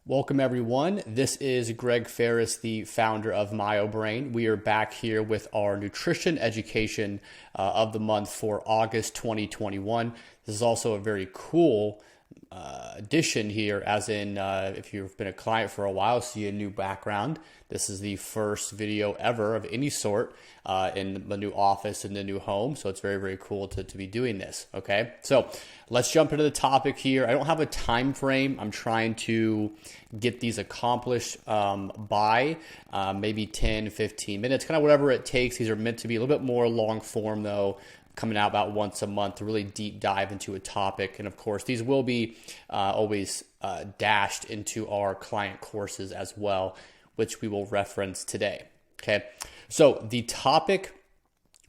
Welcome everyone. This is Greg Ferris, the founder of MyoBrain. We are back here with our nutrition education of the month for August 2021. This is also a very cool addition here, as in if you've been a client for a while, see a new background. This is the first video ever of any sort in the new office, in the new home. So it's very, very cool to be doing this. Okay, so let's jump into the topic here. I don't have a time frame. I'm trying to get these accomplished by maybe 10, 15 minutes, kind of whatever it takes. These are meant to be a little bit more long form though, coming out about once a month to really deep dive into a topic. And of course, these will be always dashed into our client courses as well, which we will reference today. Okay, so the topic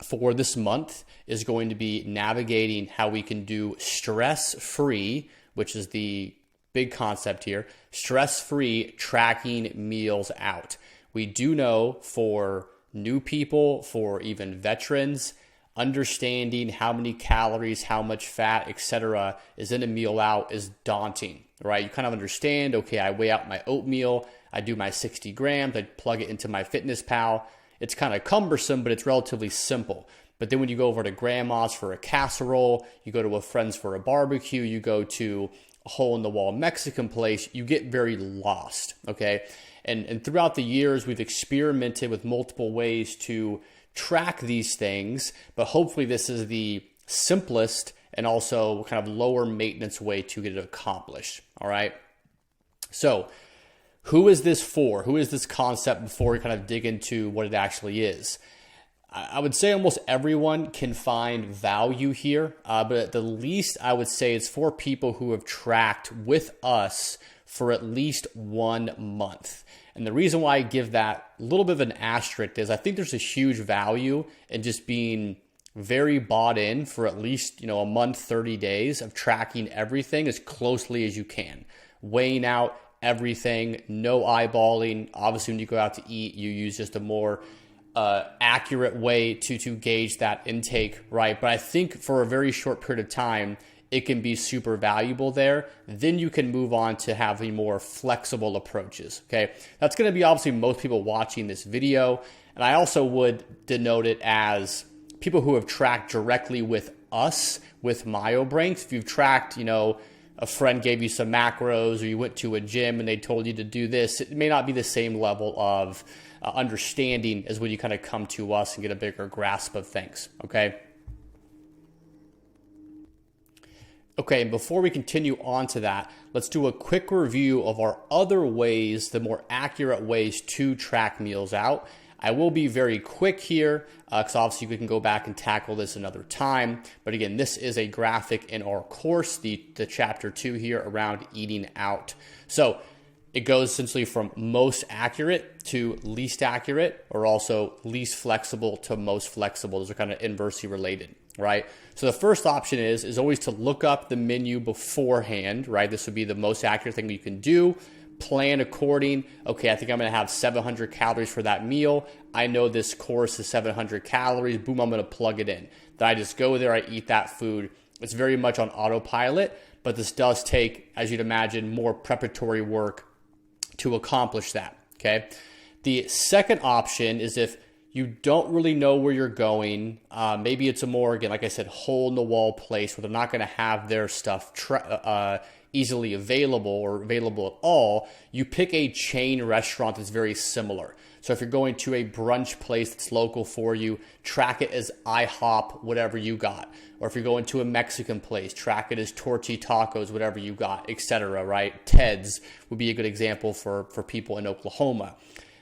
for this month is going to be navigating how we can do stress-free, which is the big concept here, stress-free tracking meals out. We do know for new people, for even veterans, understanding how many calories, how much fat, etc. is in a meal out is daunting, right? You kind of understand, okay, I weigh out my oatmeal, I do my 60 grams, I plug it into MyFitnessPal. It's kind of cumbersome, but it's relatively simple. But then when you go over to grandma's for a casserole, you go to a friend's for a barbecue, you go to a hole-in-the-wall Mexican place, you get very lost, okay? And throughout the years, we've experimented with multiple ways to track these things, but hopefully this is the simplest and also kind of lower maintenance way to get it accomplished, all right? So who is this for? Who is this concept before we kind of dig into what it actually is? I would say almost everyone can find value here, but at the least I would say it's for people who have tracked with us for at least 1 month. And the reason why I give that a little bit of an asterisk is I think there's a huge value in just being very bought in for at least, a month, 30 days of tracking everything as closely as you can, weighing out everything, no eyeballing. Obviously, when you go out to eat, you use just a more accurate way to gauge that intake, right? But I think for a very short period of time, it can be super valuable there. Then you can move on to having more flexible approaches, okay? That's gonna be obviously most people watching this video. And I also would denote it as people who have tracked directly with us, with MyoBrain. If you've tracked, a friend gave you some macros, or you went to a gym and they told you to do this, it may not be the same level of understanding as when you kind of come to us and get a bigger grasp of things, okay? Okay, and before we continue on to that, let's do a quick review of our other ways, the more accurate ways to track meals out. I will be very quick here because obviously we can go back and tackle this another time. But again, this is a graphic in our course, the chapter 2 here around eating out. So it goes essentially from most accurate to least accurate, or also least flexible to most flexible. Those are kind of inversely related, right? So the first option is always to look up the menu beforehand, right? This would be the most accurate thing you can do. Plan according, okay, I think I'm gonna have 700 calories for that meal. I know this course is 700 calories, boom, I'm gonna plug it in. Then I just go there, I eat that food. It's very much on autopilot, but this does take, as you'd imagine, more preparatory work to accomplish that, okay? The second option is if you don't really know where you're going, maybe it's a more, again, like I said, hole-in-the-wall place where they're not gonna have their stuff easily available or available at all. You pick a chain restaurant that's very similar. So if you're going to a brunch place that's local for you, track it as IHOP, whatever you got. Or if you're going to a Mexican place, track it as Torchy Tacos, whatever you got, etc., right? Ted's would be a good example for people in Oklahoma.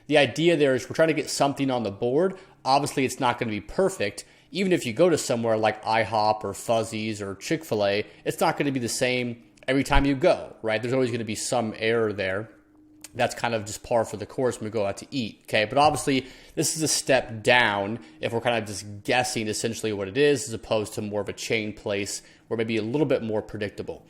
The idea there is we're trying to get something on the board. Obviously, it's not going to be perfect. Even if you go to somewhere like IHOP or Fuzzy's or Chick-fil-A, it's not going to be the same every time you go, right? There's always going to be some error there. That's kind of just par for the course when we go out to eat, okay? But obviously, this is a step down if we're kind of just guessing essentially what it is, as opposed to more of a chain place where maybe a little bit more predictable.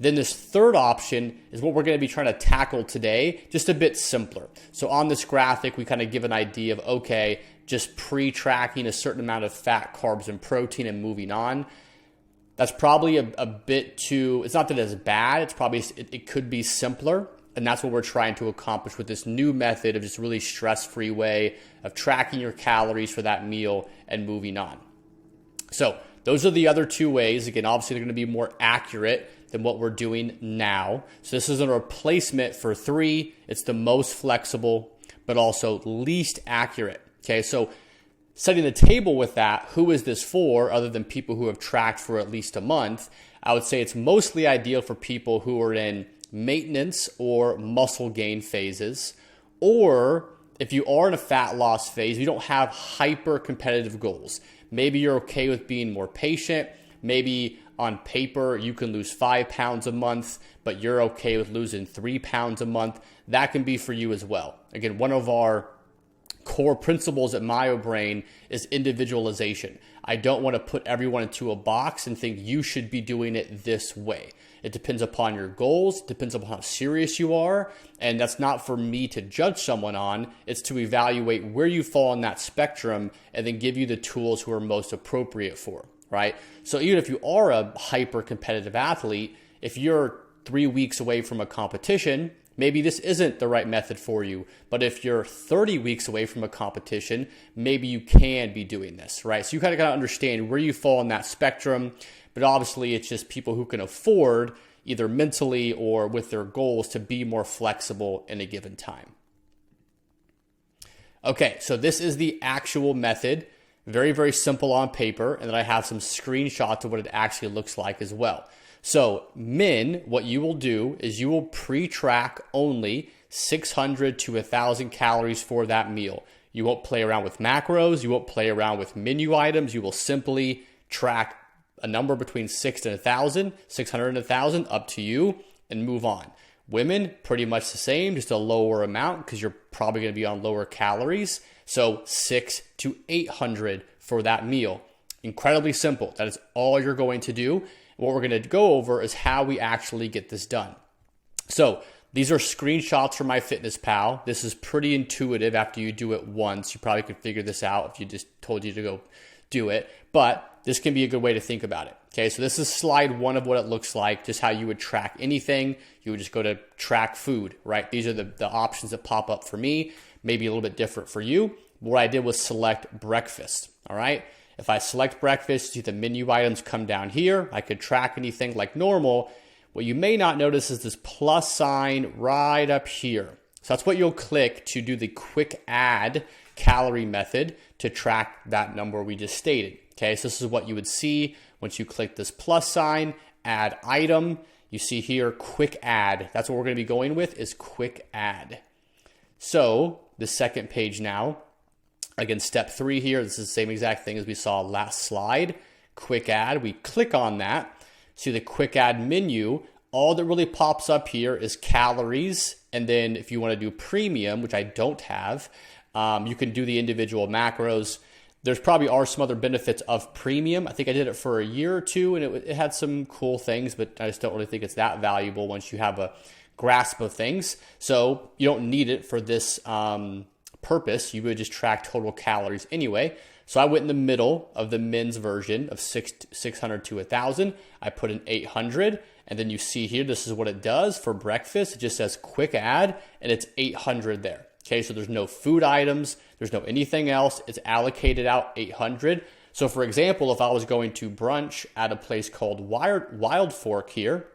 Then this third option is what we're going to be trying to tackle today, just a bit simpler. So on this graphic, we kind of give an idea of, okay, just pre-tracking a certain amount of fat, carbs, and protein and moving on. That's probably a bit too, it's not that it's bad, it's probably, it could be simpler. And that's what we're trying to accomplish with this new method of just really stress-free way of tracking your calories for that meal and moving on. So those are the other two ways. Again, obviously they're going to be more accurate than what we're doing now. So this is a replacement for 3. It's the most flexible, but also least accurate. Okay, so setting the table with that, who is this for other than people who have tracked for at least a month? I would say it's mostly ideal for people who are in maintenance or muscle gain phases, or if you are in a fat loss phase, you don't have hyper competitive goals. Maybe you're okay with being more patient. Maybe on paper you can lose 5 pounds a month, but you're okay with losing 3 pounds a month. That can be for you as well. Again, one of our core principles at MyoBrain is individualization. I don't want to put everyone into a box and think you should be doing it this way. It depends upon your goals, it depends upon how serious you are, and that's not for me to judge someone on. It's to evaluate where you fall on that spectrum and then give you the tools who are most appropriate for, right? So even if you are a hyper competitive athlete, if you're 3 weeks away from a competition, maybe this isn't the right method for you. But if you're 30 weeks away from a competition, maybe you can be doing this, right? So you kind of got to understand where you fall in that spectrum. But obviously, it's just people who can afford, either mentally or with their goals, to be more flexible in a given time. Okay, so this is the actual method. Very, very simple on paper. And then I have some screenshots of what it actually looks like as well. So men, what you will do is you will pre-track only 600 to 1,000 calories for that meal. You won't play around with macros. You won't play around with menu items. You will simply track a number between 600 and 1,000, up to you, and move on. Women, pretty much the same, just a lower amount because you're probably going to be on lower calories. So 600 to 800 for that meal. Incredibly simple. That is all you're going to do. What we're going to go over is how we actually get this done. So these are screenshots from MyFitnessPal. This is pretty intuitive after you do it once. You probably could figure this out if you just told you to go do it, but this can be a good way to think about it. Okay, so this is slide 1 of what it looks like, just how you would track anything. You would just go to track food, right? These are the options that pop up for me, maybe a little bit different for you. What I did was select breakfast, all right? If I select breakfast, see the menu items come down here. I could track anything like normal. What you may not notice is this plus sign right up here. So that's what you'll click to do the quick add calorie method to track that number we just stated. Okay, so this is what you would see once you click this plus sign, add item. You see here, quick add. That's what we're going to be going with, is quick add. So the second page now. Again, step 3 here, this is the same exact thing as we saw last slide. Quick add, we click on that. See the quick add menu. All that really pops up here is calories. And then if you want to do premium, which I don't have, you can do the individual macros. There's probably are some other benefits of premium. I think I did it for a year or two and it had some cool things, but I just don't really think it's that valuable once you have a grasp of things. So you don't need it for this purpose. You would just track total calories anyway. So I went in the middle of the men's version of 600 to 1,000. I put in 800, and then you see here, this is what it does for breakfast. It just says quick add, and it's 800 there. Okay, so there's no food items, there's no anything else. It's allocated out 800. So for example, if I was going to brunch at a place called Wild Fork here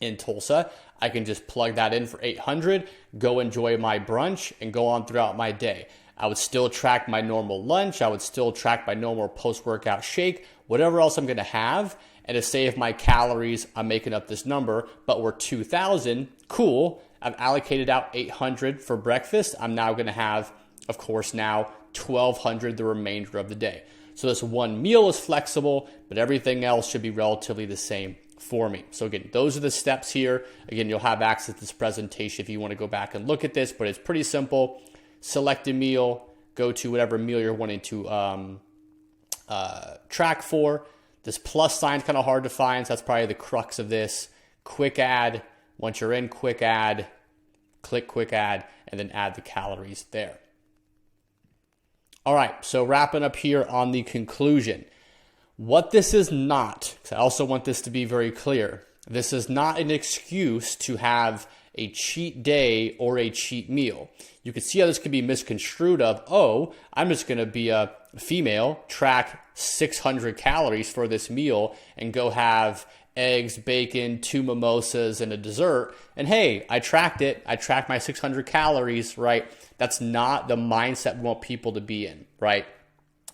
in Tulsa, I can just plug that in for 800, go enjoy my brunch, and go on throughout my day. I would still track my normal lunch. I would still track my normal post-workout shake, whatever else I'm going to have. And to say if my calories, I'm making up this number, but we're 2,000, cool. I've allocated out 800 for breakfast. I'm now going to have, of course, now 1,200 the remainder of the day. So this one meal is flexible, but everything else should be relatively the same for me. So again, those are the steps here. Again, you'll have access to this presentation if you want to go back and look at this, but it's pretty simple. Select a meal, go to whatever meal you're wanting to track for. This plus sign is kind of hard to find, so that's probably the crux of this. Quick add. Once you're in quick add, click quick add, and then add the calories there. All right, so wrapping up here on the conclusion. What this is not, because I also want this to be very clear, this is not an excuse to have a cheat day or a cheat meal. You can see how this could be misconstrued of, oh, I'm just going to be a female, track 600 calories for this meal and go have eggs, bacon, 2 mimosas, and a dessert. And hey, I tracked it. I tracked my 600 calories, right? That's not the mindset we want people to be in, right?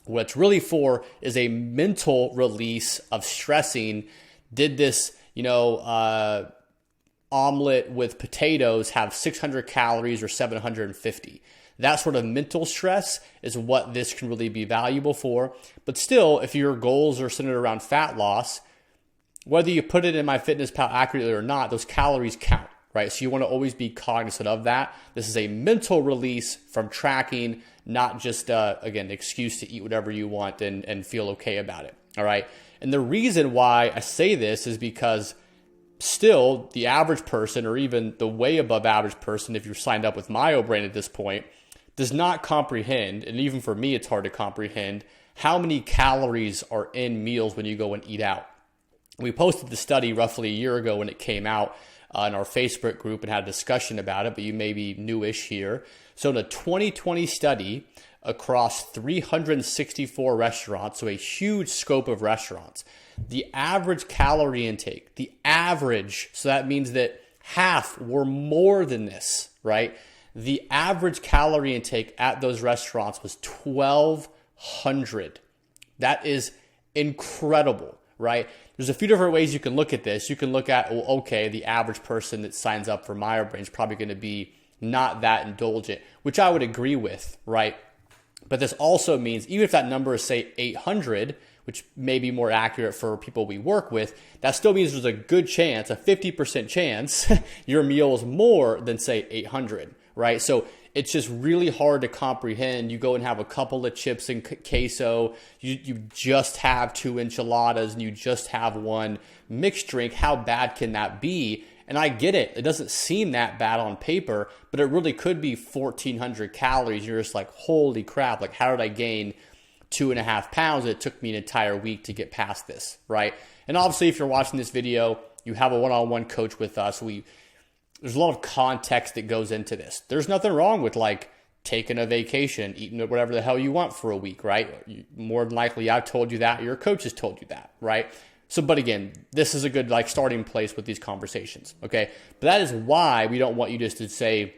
What it's really for is a mental release of stressing. Did this, omelet with potatoes have 600 calories or 750? That sort of mental stress is what this can really be valuable for. But still, if your goals are centered around fat loss, whether you put it in MyFitnessPal accurately or not, those calories count, right? So you want to always be cognizant of that. This is a mental release from tracking, not just, again, an excuse to eat whatever you want and feel okay about it, all right? And the reason why I say this is because still the average person, or even the way above average person, if you're signed up with MyoBrain at this point, does not comprehend, and even for me it's hard to comprehend, how many calories are in meals when you go and eat out. We posted the study roughly a year ago when it came out in our Facebook group and had a discussion about it, but you may be newish here. So in a 2020 study across 364 restaurants, so a huge scope of restaurants, the average calorie intake, so that means that half were more than this, right? The average calorie intake at those restaurants was 1,200. That is incredible, right? There's a few different ways you can look at this. You can look at, well, okay, the average person that signs up for MyoBrain is probably going to be not that indulgent, which I would agree with, right? But this also means, even if that number is, say, 800, which may be more accurate for people we work with, that still means there's a good chance, a 50% chance, your meal is more than, say, 800, right? So it's just really hard to comprehend. You go and have a couple of chips and queso, you just have 2 enchiladas, and you just have 1 mixed drink. How bad can that be? And I get it. It doesn't seem that bad on paper, but it really could be 1,400 calories. You're just like, holy crap, like how did I gain 2.5 pounds? It took me an entire week to get past this, right? And obviously, if you're watching this video, you have a one-on-one coach with us. There's a lot of context that goes into this. There's nothing wrong with like taking a vacation, eating whatever the hell you want for a week, right? More than likely, I've told you that. Your coach has told you that, right? So, but again, this is a good like starting place with these conversations, okay? But that is why we don't want you just to say,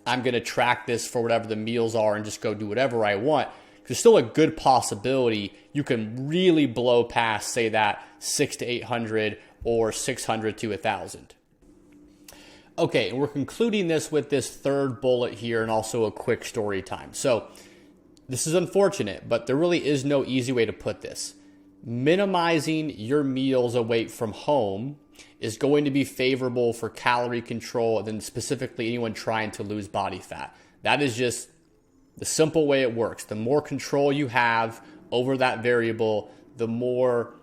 I'm going to track this for whatever the meals are and just go do whatever I want. There's still a good possibility you can really blow past, say, that 600 to 800 or 600 to 1,000. Okay, and we're concluding this with this third bullet here and also a quick story time. So this is unfortunate, but there really is no easy way to put this. Minimizing your meals away from home is going to be favorable for calorie control and then specifically anyone trying to lose body fat. That is just the simple way it works. The more control you have over that variable, the more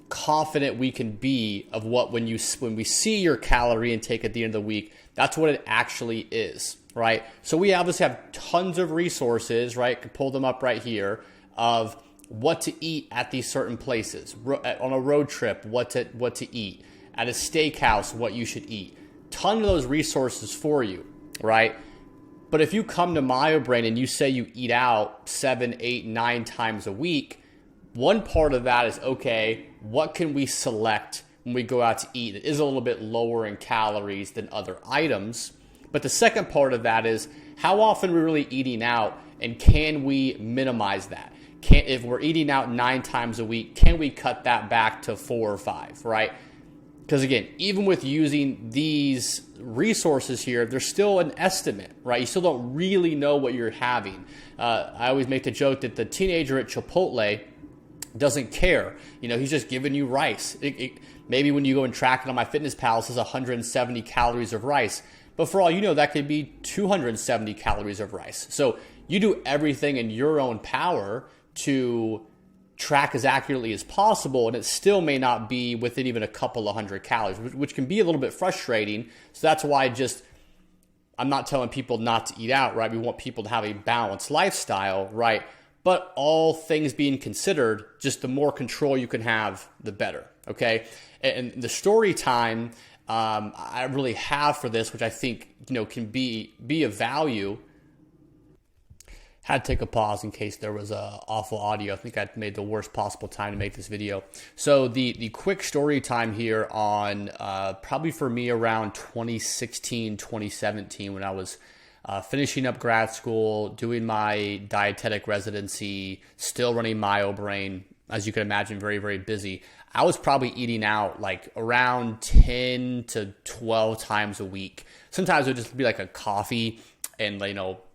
confident we can be of what when we see your calorie intake at the end of the week, that's what it actually is, right? So we obviously have tons of resources, right? Can pull them up right here of what to eat at these certain places. On a road trip, what to eat. At a steakhouse, what you should eat. Ton of those resources for you, right? But if you come to MyoBrain and you say you eat out 7, 8, 9 times a week, one part of that is, okay, what can we select when we go out to eat? It is a little bit lower in calories than other items. But the second part of that is, how often are we really eating out, and can we minimize that? If we're eating out 9 times a week, can we cut that back to 4 or 5, right? Because again, even with using these resources here, there's still an estimate, right? You still don't really know what you're having. I always make the joke that the teenager at Chipotle doesn't care. He's just giving you rice. Maybe when you go and track it on MyFitnessPal, it says 170 calories of rice. But for all you know, that could be 270 calories of rice. So you do everything in your own power to track as accurately as possible, and it still may not be within even a couple of 100 calories, which can be a little bit frustrating. So that's why I'm not telling people not to eat out, right? We want people to have a balanced lifestyle, right? But all things being considered, just the more control you can have, the better, okay? And the story time I really have for this, which I think, can be of value. Had to take a pause in case there was awful audio. I think I made the worst possible time to make this video. So the quick story time here on probably for me around 2016, 2017, when I was finishing up grad school, doing my dietetic residency, still running MyoBrain, as you can imagine, very, very busy. I was probably eating out like around 10 to 12 times a week. Sometimes it would just be like a coffee and,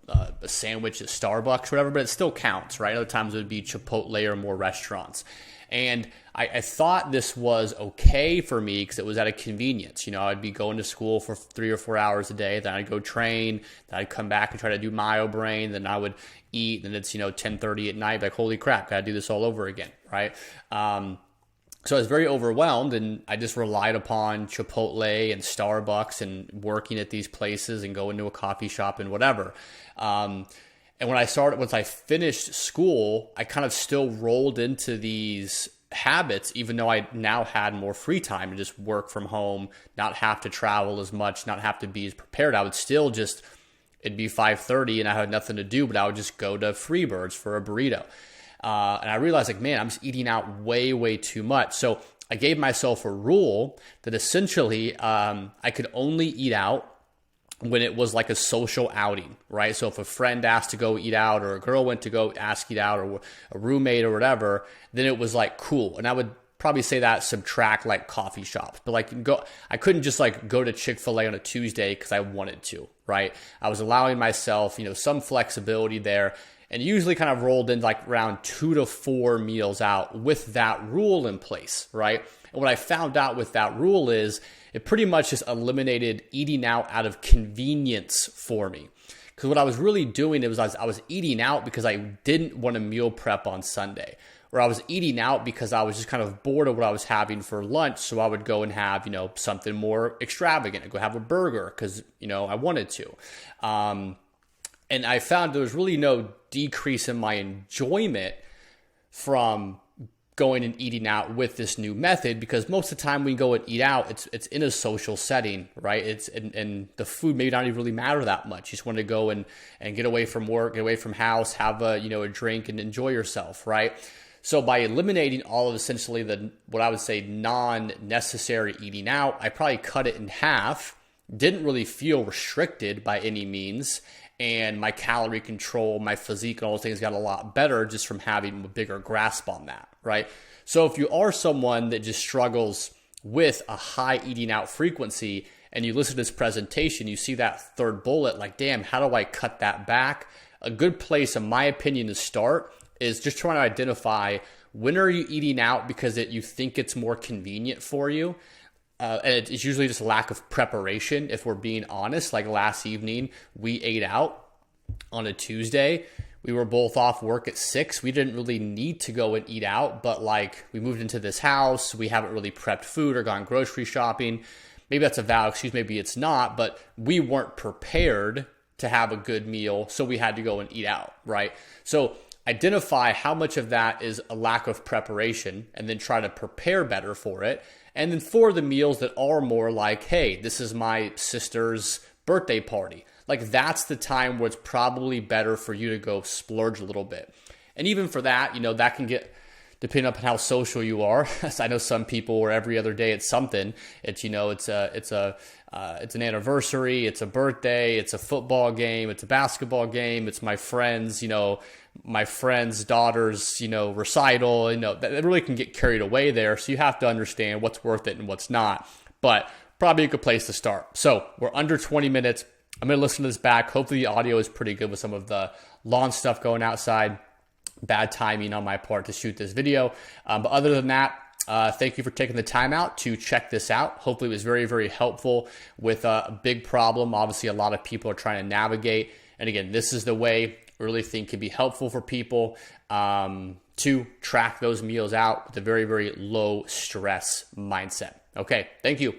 a sandwich at Starbucks, whatever, but it still counts, right? Other times it would be Chipotle or more restaurants. And I thought this was okay for me because it was at a convenience. I'd be going to school for 3 or 4 hours a day, then I'd go train, then I'd come back and try to do MyoBrain, then I would eat, then it's 10:30 at night, like holy crap, gotta do this all over again, right? So I was very overwhelmed, and I just relied upon Chipotle and Starbucks and working at these places and going to a coffee shop and whatever. And once I finished school, I kind of still rolled into these habits, even though I now had more free time to just work from home, not have to travel as much, not have to be as prepared. I would still it'd be 5:30 and I had nothing to do, but I would just go to Freebirds for a burrito. And I realized I'm just eating out way, way too much. So I gave myself a rule that essentially I could only eat out when it was like a social outing, right? So if a friend asked to go eat out, or a girl went to go eat out, or a roommate or whatever, then it was like cool. And I would probably say that subtract like coffee shops, but I couldn't just like go to Chick-fil-A on a Tuesday because I wanted to, right? I was allowing myself, some flexibility there. And usually kind of rolled in like around 2 to 4 meals out with that rule in place, right? And what I found out with that rule is it pretty much just eliminated eating out of convenience for me. Because what I was really doing, I was eating out because I didn't want to meal prep on Sunday. Or I was eating out because I was just kind of bored of what I was having for lunch. So I would go and have, something more extravagant. I'd go have a burger because, I wanted to. And I found there was really no decrease in my enjoyment from going and eating out with this new method, because most of the time we go and eat out, it's in a social setting, right? And the food may not even really matter that much. You just want to go and get away from work, get away from house, have a drink and enjoy yourself, right? So by eliminating all of essentially what I would say non-necessary eating out, I probably cut it in half. Didn't really feel restricted by any means. And my calorie control, my physique, and all those things got a lot better just from having a bigger grasp on that, right? So if you are someone that just struggles with a high eating out frequency and you listen to this presentation, you see that third bullet, like, damn, how do I cut that back? A good place, in my opinion, to start is just trying to identify when are you eating out because you think it's more convenient for you. And it's usually just a lack of preparation, if we're being honest. Like last evening, we ate out on a Tuesday. We were both off work at 6. We didn't really need to go and eat out, but like we moved into this house. We haven't really prepped food or gone grocery shopping. Maybe that's a valid excuse, maybe it's not, but we weren't prepared to have a good meal, so we had to go and eat out, right? So identify how much of that is a lack of preparation and then try to prepare better for it. And then for the meals that are more like, hey, this is my sister's birthday party, like that's the time where it's probably better for you to go splurge a little bit. And even for that, that can get, depending upon how social you are. I know some people where every other day it's something. It's it's an anniversary, it's a birthday, it's a football game, it's a basketball game, it's my friend's daughter's recital. That really can get carried away there. So you have to understand what's worth it and what's not. But probably a good place to start. So we're under 20 minutes. I'm going to listen to this back. Hopefully the audio is pretty good with some of the lawn stuff going outside. Bad timing on my part to shoot this video. But other than that, thank you for taking the time out to check this out. Hopefully it was very, very helpful with a big problem. Obviously, a lot of people are trying to navigate. And again, this is the way I really think can be helpful for people to track those meals out with a very, very low stress mindset. Okay, thank you.